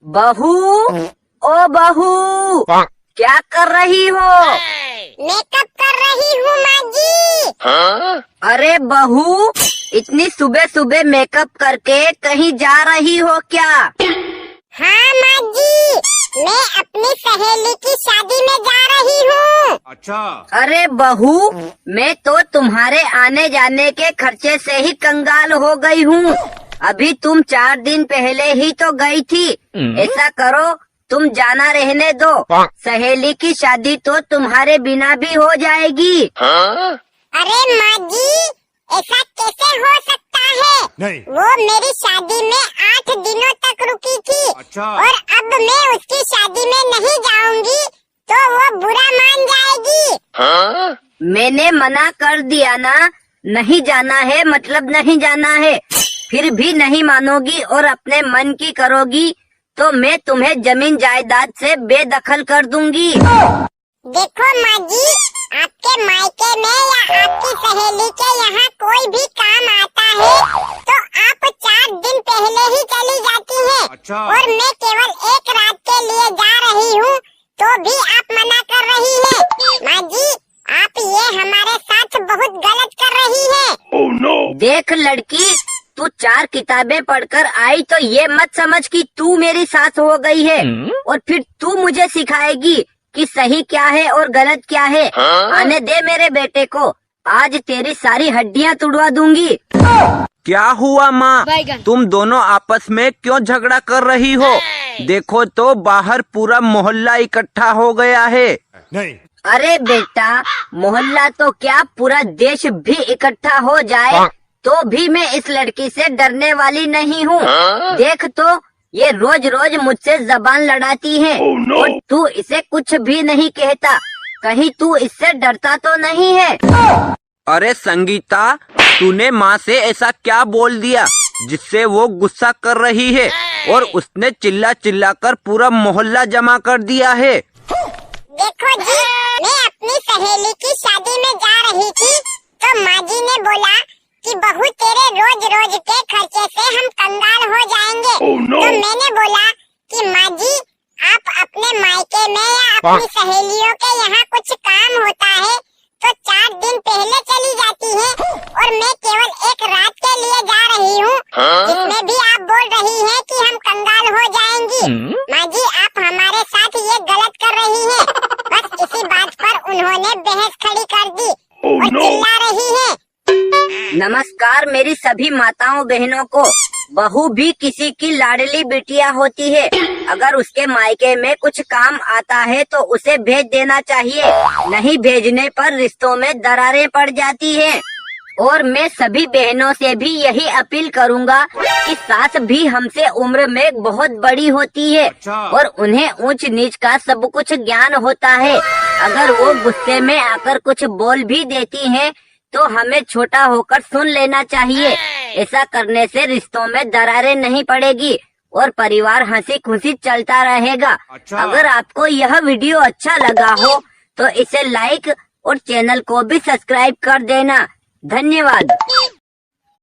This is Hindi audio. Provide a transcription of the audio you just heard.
बहू, ओ बहू, क्या कर रही हो? मेकअप कर रही हूँ माँ जी। अरे बहू, इतनी सुबह सुबह मेकअप करके कहीं जा रही हो क्या? हाँ माँ जी, मैं अपनी सहेली की शादी में जा रही हूँ। अच्छा। अरे बहू, मैं तो तुम्हारे आने जाने के खर्चे से ही कंगाल हो गई हूँ। अभी तुम 4 दिन पहले ही तो गई थी। ऐसा करो, तुम जाना रहने दो। सहेली की शादी तो तुम्हारे बिना भी हो जाएगी। अरे माँ जी, ऐसा कैसे हो सकता है? नहीं। वो मेरी शादी में 8 दिनों तक रुकी थी। अच्छा। और अब मैं उसकी शादी में नहीं जाऊंगी तो वो बुरा मान जाएगी। मैंने मना कर दिया ना, नहीं जाना है मतलब नहीं जाना है। फिर भी नहीं मानोगी और अपने मन की करोगी तो मैं तुम्हें जमीन जायदाद से बेदखल कर दूंगी। देखो माँ जी, आपके मायके में या आपकी सहेली के यहाँ कोई भी काम आता है तो आप 4 दिन पहले ही चली जाती हैं। अच्छा। और मैं केवल 1 रात के लिए जा रही हूँ तो भी आप मना कर रही है। माँ जी, आप ये हमारे साथ बहुत गलत कर रही है। Oh no! देख लड़की, तू 4 किताबें पढ़कर आई तो ये मत समझ कि तू मेरी सास हो गई है और फिर तू मुझे सिखाएगी कि सही क्या है और गलत क्या है। आने दे मेरे बेटे को, आज तेरी सारी हड्डियाँ तुड़वा दूंगी। क्या हुआ माँ? तुम दोनों आपस में क्यों झगड़ा कर रही हो? देखो तो बाहर पूरा मोहल्ला इकट्ठा हो गया है। नहीं। अरे बेटा, मोहल्ला तो क्या पूरा देश भी इकट्ठा हो जाए तो भी मैं इस लड़की से डरने वाली नहीं हूँ। देख तो, ये रोज रोज मुझसे जबान लड़ाती है। Oh no! और तू इसे कुछ भी नहीं कहता। कहीं तू इससे डरता तो नहीं है? अरे संगीता, तूने माँ से ऐसा क्या बोल दिया जिससे वो गुस्सा कर रही है और उसने चिल्ला चिल्ला कर पूरा मोहल्ला जमा कर दिया है। देखो जी, मैं अपनी सहेली की शादी में जा रही थी तो माँ जी ने बोला कि बहू तेरे रोज रोज के खर्चे से हम कंगाल हो जाएंगे। Oh no! तो मैंने बोला कि माँ जी, आप अपने मायके में या अपनी सहेलियों के यहाँ कुछ काम होता है तो 4 दिन पहले चली जाती है और मैं केवल 1 रात के लिए जा रही हूँ, जिसमें भी आप बोल रही हैं कि हम कंगाल हो जाएंगी। माँ जी, आप हमारे साथ ये गलत कर रही हैं। बस इसी बात पर उन्होंने बहस खड़ी कर दी और चिल्ला रही है। नमस्कार मेरी सभी माताओं बहनों को। बहू भी किसी की लाडली बिटिया होती है। अगर उसके मायके में कुछ काम आता है तो उसे भेज देना चाहिए, नहीं भेजने पर रिश्तों में दरारें पड़ जाती हैं। और मैं सभी बहनों से भी यही अपील करूंगा कि सास भी हमसे उम्र में बहुत बड़ी होती है और उन्हें ऊंच नीच का सब कुछ ज्ञान होता है। अगर वो गुस्से में आकर कुछ बोल भी देती हैं तो हमें छोटा होकर सुन लेना चाहिए। ऐसा करने से रिश्तों में दरारें नहीं पड़ेगी और परिवार हंसी खुशी चलता रहेगा। अच्छा। अगर आपको यह वीडियो अच्छा लगा हो तो इसे लाइक और चैनल को भी सब्सक्राइब कर देना। धन्यवाद।